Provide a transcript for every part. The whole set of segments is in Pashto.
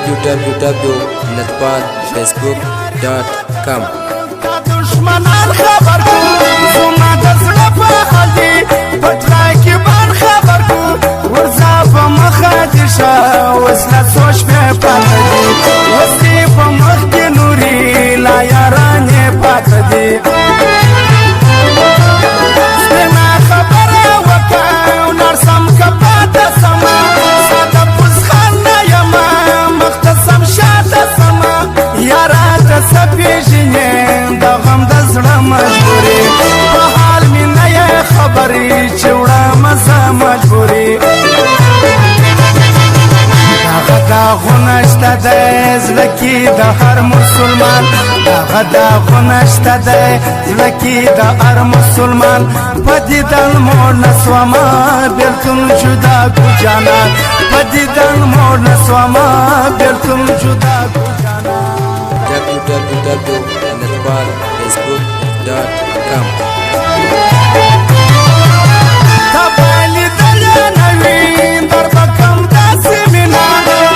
www.netballfacebook.com. دشمنان خبر کو زما د زړه په حال دي پټرای کې بار خبر کو ورځه په مخه دي شه وسله سوچ په پاتې دي وسې په مخ کې نوري لا یارانې پاتې دي سپینا خبره وکړه نرسم که پاته سمه ساده پوزخان نه یمه مختصم شاته سمه یاره ته څه پېژنې مجبوری په حال می نه یې خبرې چې وړم زه مجبوري دغه داغونه شته دی زړه کې د هر مسلمان دغه داغونه شته دی زړه کې د هر مسلمان په دیدن مو نه سومه بېلتون جدا کو جانان په دیدن مو نه سومه بېلتون جدا کو جانان. www.netballfacebook.com. تبالی دلی نوین در بکم داسی مینا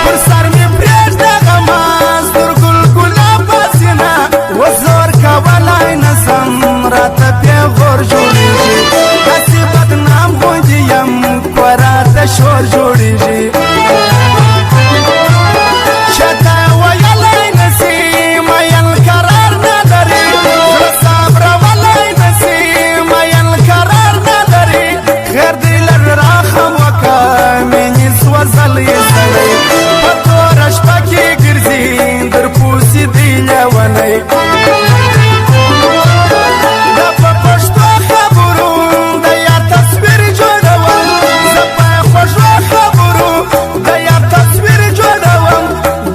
پر سر می پریش دغماز در گل گلاب بسینا و زور کولای نسم رات پیغور جوڑی جی کسی بدنام خوندیم کورات شور جوڑی جی شتا ویلای نسی مین قرار نداری صبر ولای نسی مین قرار نداری خیر دل راخم وکا منی سوزل یسلی پتورش پاکی گرزی در پوسی دیل ونی دا پا پشتو خبرو دا یا تصویر جوڑوم زپا خوشو خبرو دا یا تصویر جوڑوم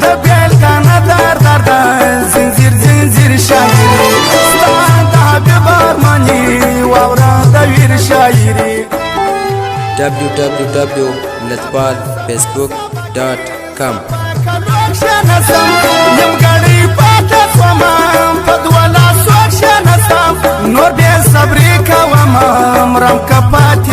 دا بیل کانا در در در زنزیر زنزیر شایری ستان دا بیبار منی وورا دا ویر شایری. www.netballfacebook.com. یم گړی پاته سومم په دوه لاسو کښېنستم نور بې صبري کوم مرم که پاتې